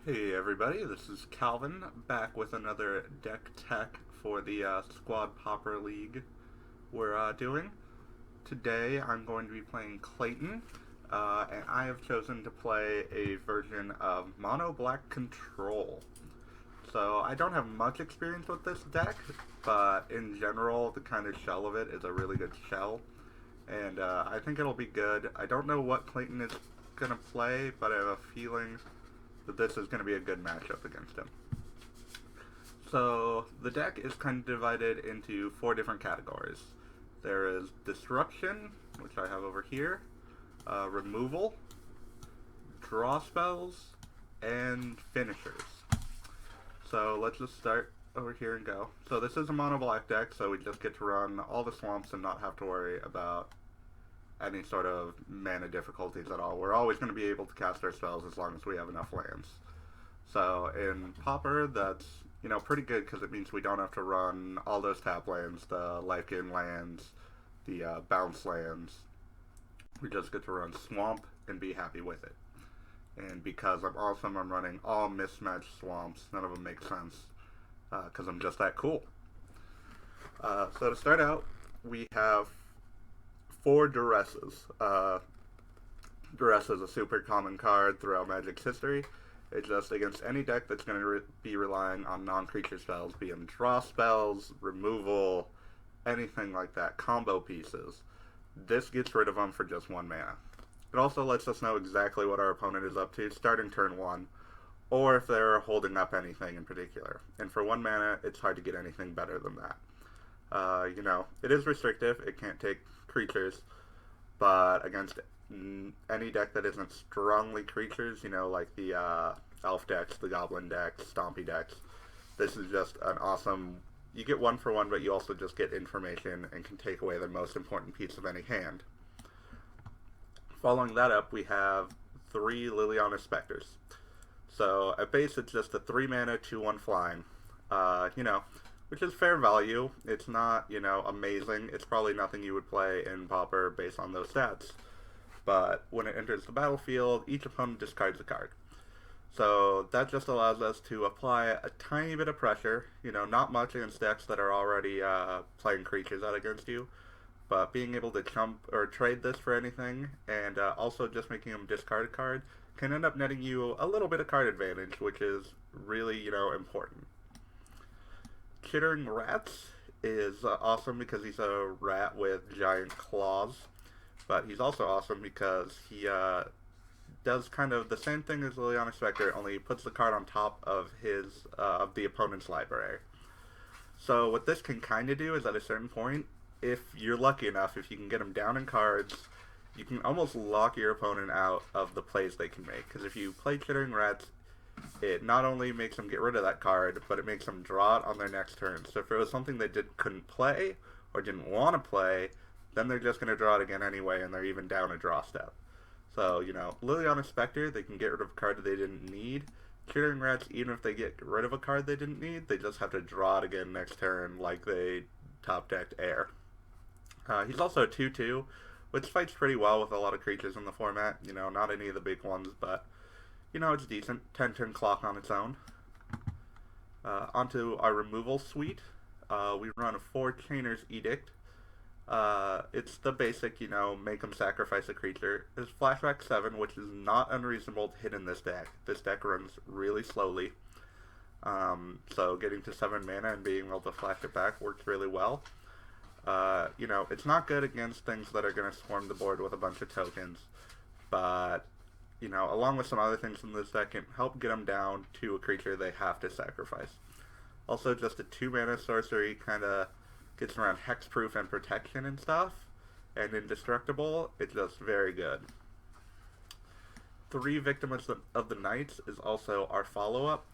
Hey everybody, this is Calvin back with another deck tech for the Squad Pauper League we're doing. Today I'm going to be playing Clayton, and I have chosen to play a version of Mono Black Control. So I don't have much experience with this deck, but in general the kind of shell of it is a really good shell, and I think it'll be good. I don't know what Clayton is going to play, but I have a feeling that this is going to be a good matchup against him. So the deck is kind of divided into four different categories. There is Disruption, which I have over here, Removal, Draw Spells, and Finishers. So let's just start over here and go. So this is a mono black deck, so we just get to run all the swamps and not have to worry about any sort of mana difficulties at all. We're always going to be able to cast our spells as long as we have enough lands. So in Pauper, that's pretty good because it means we don't have to run all those tap lands, the life gain lands, the bounce lands. We just get to run Swamp and be happy with it. And because I'm awesome, I'm running all mismatched swamps. None of them make sense because I'm just that cool. So to start out, we have four Duresses. Duress is a super common card throughout Magic's history. It's just against any deck that's going to be relying on non-creature spells, be them draw spells, removal, anything like that, combo pieces. This gets rid of them for just one mana. It also lets us know exactly what our opponent is up to starting turn one, or if they're holding up anything in particular. And for one mana, it's hard to get anything better than that. It is restrictive. It can't take creatures, but against any deck that isn't strongly creatures, like the elf decks, the goblin decks, stompy decks, this is just an awesome. You get one for one, but you also just get information and can take away the most important piece of any hand. Following that up, we have three Liliana Specters. So at base, it's just a 3-mana, 2/1 flying. Which is fair value. It's not, amazing. It's probably nothing you would play in Pauper based on those stats. But when it enters the battlefield, each opponent discards a card. So that just allows us to apply a tiny bit of pressure, not much against decks that are already playing creatures out against you, but being able to jump or trade this for anything, and also just making them discard a card, can end up netting you a little bit of card advantage, which is really, important. Chittering Rats is awesome because he's a rat with giant claws, but he's also awesome because he does kind of the same thing as Liliana Spectre, only he puts the card on top of the opponent's library. So what this can kind of do is at a certain point, if you're lucky enough, if you can get them down in cards, you can almost lock your opponent out of the plays they can make. Because if you play Chittering Rats, it not only makes them get rid of that card, but it makes them draw it on their next turn. So if it was something they couldn't play or didn't want to play, then they're just going to draw it again anyway, and they're even down a draw step. So, Liliana Spectre, they can get rid of a card that they didn't need. Chittering Rats, even if they get rid of a card they didn't need, they just have to draw it again next turn like they top-decked Air. He's also a 2/2, which fights pretty well with a lot of creatures in the format. Not any of the big ones, but it's decent. 10-turn clock on its own. Onto our removal suite. We run a 4 Chainer's Edict. It's the basic, make them sacrifice a creature. There's Flashback 7, which is not unreasonable to hit in this deck. This deck runs really slowly. So getting to 7 mana and being able to flash it back works really well. It's not good against things that are going to swarm the board with a bunch of tokens, but along with some other things in this deck, can help get them down to a creature they have to sacrifice. Also, just a 2-mana sorcery kind of gets around hexproof and protection and stuff, and indestructible. It's just very good. 3 Victims of the Nights is also our follow-up.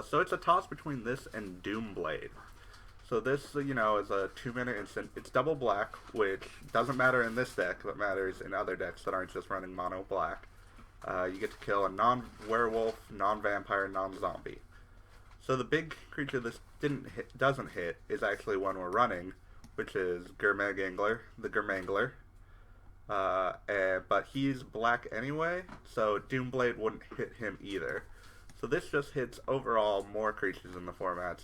So it's a toss between this and Doomblade. So this, is a 2-mana instant. It's double black, which doesn't matter in this deck, but matters in other decks that aren't just running mono black. You get to kill a non-werewolf, non-vampire, non-zombie. So the big creature this doesn't hit is actually one we're running, which is Gurmagangler, the Gurmangler. But he's black anyway, so Doomblade wouldn't hit him either. So this just hits overall more creatures in the formats.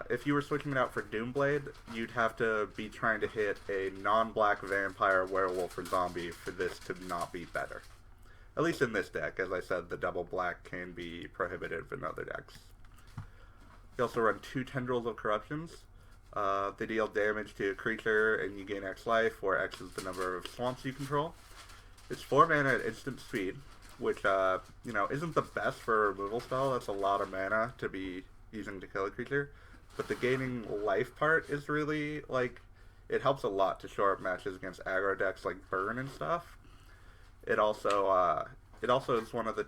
If you were switching it out for Doomblade, you'd have to be trying to hit a non-black vampire, werewolf, or zombie for this to not be better. At least in this deck. As I said, the double black can be prohibitive in other decks. You also run 2 Tendrils of Corruptions. They deal damage to a creature and you gain X life, where X is the number of swamps you control. It's 4 mana at instant speed, which, isn't the best for a removal spell. That's a lot of mana to be using to kill a creature. But the gaining life part is really, it helps a lot to shore up matches against aggro decks like Burn and stuff. It also is one of the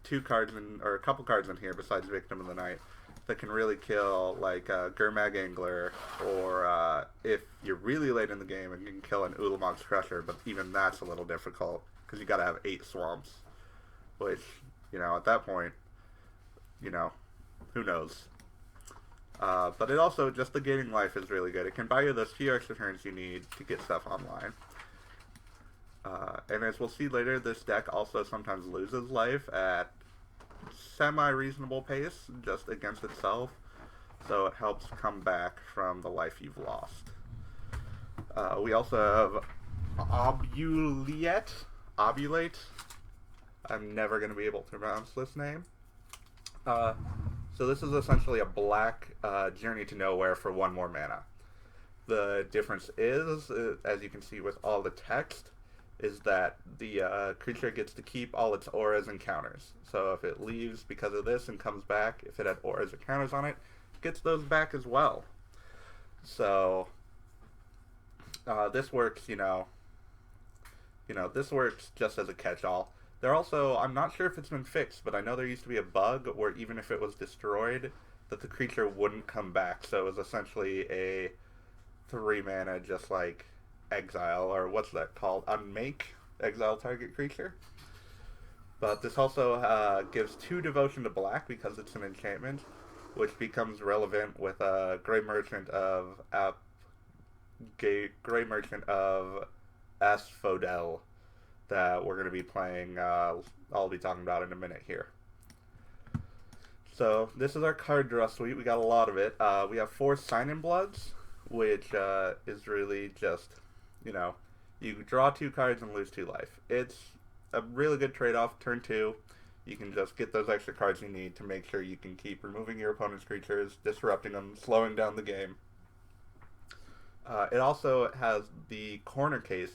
2 cards or a couple cards in here besides Victim of the Night that can really kill, Gurmag Angler, or if you're really late in the game, and you can kill an Ulamog's Crusher, but even that's a little difficult because you got to have 8 swamps, which, at that point, who knows. But it also, just the gaining life is really good. It can buy you those few extra turns you need to get stuff online. And as we'll see later, this deck also sometimes loses life at semi-reasonable pace, just against itself. So it helps come back from the life you've lost. We also have Obulate. I'm never going to be able to pronounce this name. So this is essentially a black Journey to Nowhere for 1 more mana. The difference is, as you can see with all the text, is that the creature gets to keep all its auras and counters. So if it leaves because of this and comes back, if it had auras or counters on it, it gets those back as well. So this works, this works just as a catch-all. There also, I'm not sure if it's been fixed, but I know there used to be a bug where even if it was destroyed, that the creature wouldn't come back. So it was essentially a 3 mana, just like exile, or what's that called? Unmake, exile target creature. But this also gives 2 Devotion to Black because it's an enchantment, which becomes relevant with Grey Merchant of Asphodel that we're going to be playing. I'll be talking about in a minute here. So this is our card draw suite. We got a lot of it. We have 4 Sign-in Bloods, which is really just, you draw 2 cards and lose 2 life. It's a really good trade-off. Turn 2, you can just get those extra cards you need to make sure you can keep removing your opponent's creatures, disrupting them, slowing down the game. It also has the corner case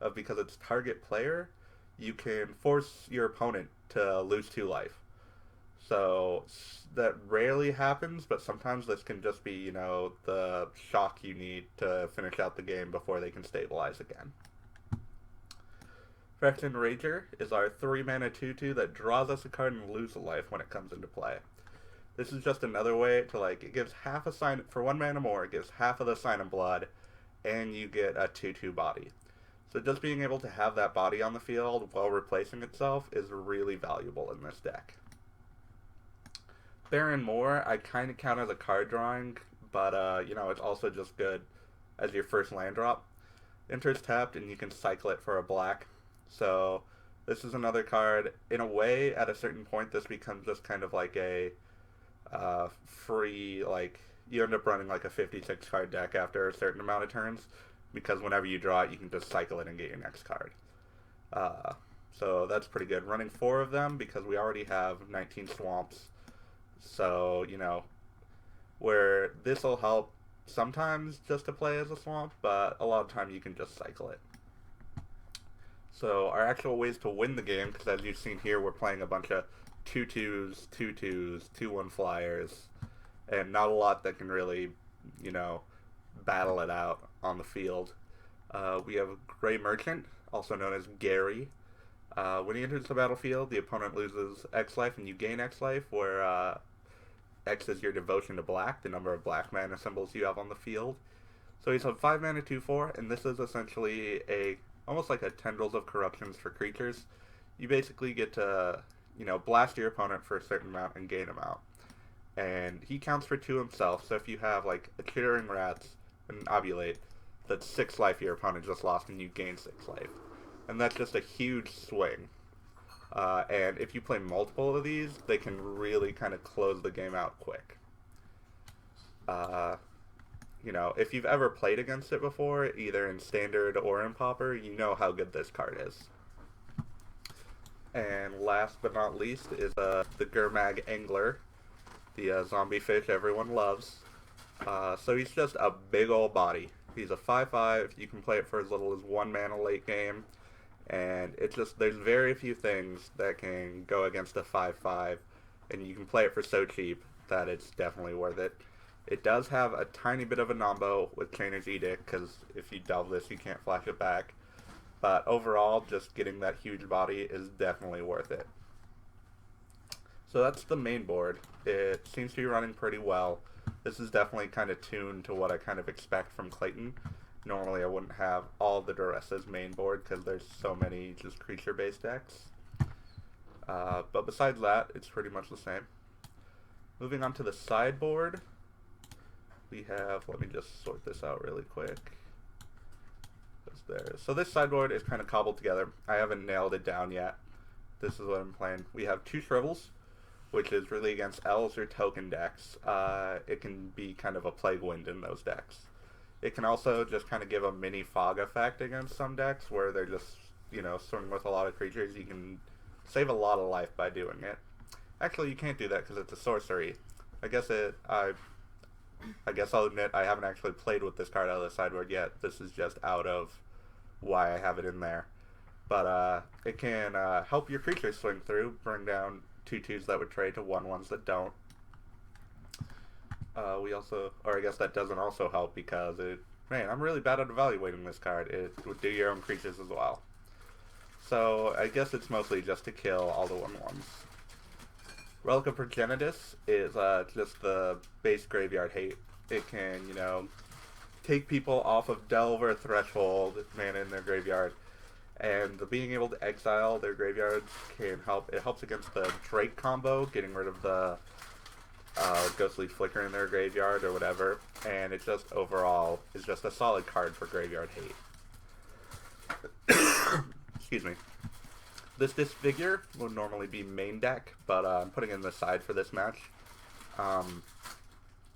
of, because it's target player, you can force your opponent to lose 2 life. So that rarely happens, but sometimes this can just be, the shock you need to finish out the game before they can stabilize again. Phyrexian Rager is our 3 mana 2/2 that draws us a card and loses a life when it comes into play. This is just another way to, it gives half a sign, for 1 mana more, it gives half of the Sign-in Blood, and you get a 2/2 body. So just being able to have that body on the field while replacing itself is really valuable in this deck. Baron Moor, I kind of count as a card drawing, but, it's also just good as your first land drop. Enters tapped, and you can cycle it for a black. So this is another card. In a way, at a certain point, this becomes just kind of like a free, you end up running like a 56 card deck after a certain amount of turns, because whenever you draw it, you can just cycle it and get your next card. So that's pretty good. Running 4 of them, because we already have 19 swamps. So, where this will help sometimes just to play as a swamp, but a lot of time you can just cycle it. So our actual ways to win the game, because as you've seen here, we're playing a bunch of 2/2s, 2/2s, 2/1 flyers, and not a lot that can really, battle it out on the field. We have Grey Merchant, also known as Gary. When he enters the battlefield, the opponent loses X life and you gain X life, where X is your Devotion to Black, the number of black mana symbols you have on the field. So he's a 5 mana 2/4, and this is essentially almost like a Tendrils of Corruptions for creatures. You basically get to, blast your opponent for a certain amount and gain amount. And he counts for 2 himself, so if you have a Chittering Rats and Obulate, that's 6 life your opponent just lost and you gain 6 life. And that's just a huge swing. And if you play multiple of these, they can really kind of close the game out quick. You know, if you've ever played against it before, either in Standard or in Pauper, you know how good this card is. And last but not least is the Gurmag Angler, the zombie fish everyone loves. So he's just a big old body. He's a 5/5. You can play it for as little as 1 mana late game. And it's just, there's very few things that can go against a 5/5. And you can play it for so cheap that it's definitely worth it. It does have a tiny bit of a nombo with Chainer's Edict, because if you delve this, you can't flash it back. But overall, just getting that huge body is definitely worth it. So that's the main board. It seems to be running pretty well. This is definitely kind of tuned to what I kind of expect from Clayton. Normally I wouldn't have all the Duress as main board because there's so many just creature-based decks. But besides that, it's pretty much the same. Moving on to the sideboard, we have, let me just sort this out really quick. There. So this sideboard is kind of cobbled together. I haven't nailed it down yet. This is what I'm playing. We have 2 Shrivels, which is really against elves or token decks. It can be kind of a Plague Wind in those decks. It can also just kind of give a mini fog effect against some decks where they're just, you know, swimming with a lot of creatures. You can save a lot of life by doing it. Actually, you can't do that because it's a sorcery. I guess I'll admit I haven't actually played with this card out of the sideboard yet. This is just out of why I have it in there. But it can help your creatures swing through, bring down 2/2s that would trade to 1/1s that don't. We also, or I guess that doesn't also help because man, I'm really bad at evaluating this card. It would do your own creatures as well. So I guess it's mostly just to kill all the 1/1s. Relic of Progenitus is just the base graveyard hate. It can, you know, take people off of Delve or Threshold mana in their graveyard, and being able to exile their graveyards can help. It helps against the Drake combo, getting rid of the Ghostly Flicker in their graveyard or whatever, and it just overall is just a solid card for graveyard hate. Excuse me. This Disfigure would normally be main deck, but I'm putting it in the side for this match.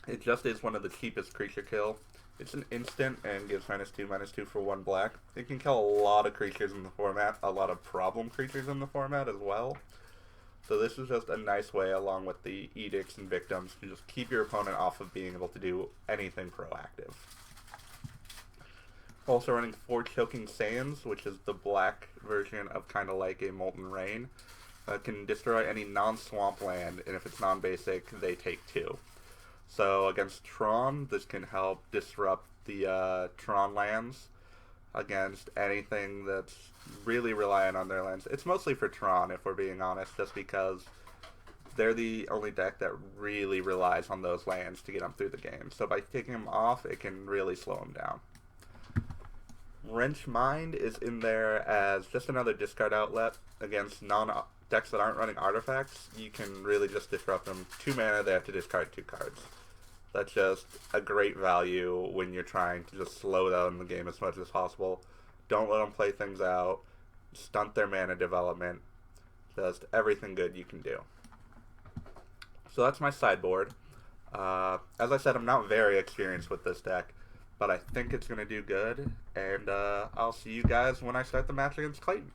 It just is one of the cheapest creature kill. It's an instant and gives -2/-2 for 1 black. It can kill a lot of creatures in the format, a lot of problem creatures in the format as well. So this is just a nice way, along with the Edicts and Victims, to just keep your opponent off of being able to do anything proactive. Also running 4 Choking Sands, which is the black version of kind of like a Molten Rain. Can destroy any non-swamp land, and if it's non-basic, they take 2. So against Tron, this can help disrupt the Tron lands against anything that's really reliant on their lands. It's mostly for Tron, if we're being honest, just because they're the only deck that really relies on those lands to get them through the game. So by taking them off, it can really slow them down. Wrench Mind is in there as just another discard outlet against decks that aren't running artifacts. You can really just disrupt them. 2 mana, they have to discard 2 cards. That's just a great value when you're trying to just slow down the game as much as possible. Don't let them play things out. Stunt their mana development. Just everything good you can do. So that's my sideboard. As I said, I'm not very experienced with this deck, but I think it's going to do good. And I'll see you guys when I start the match against Clayton.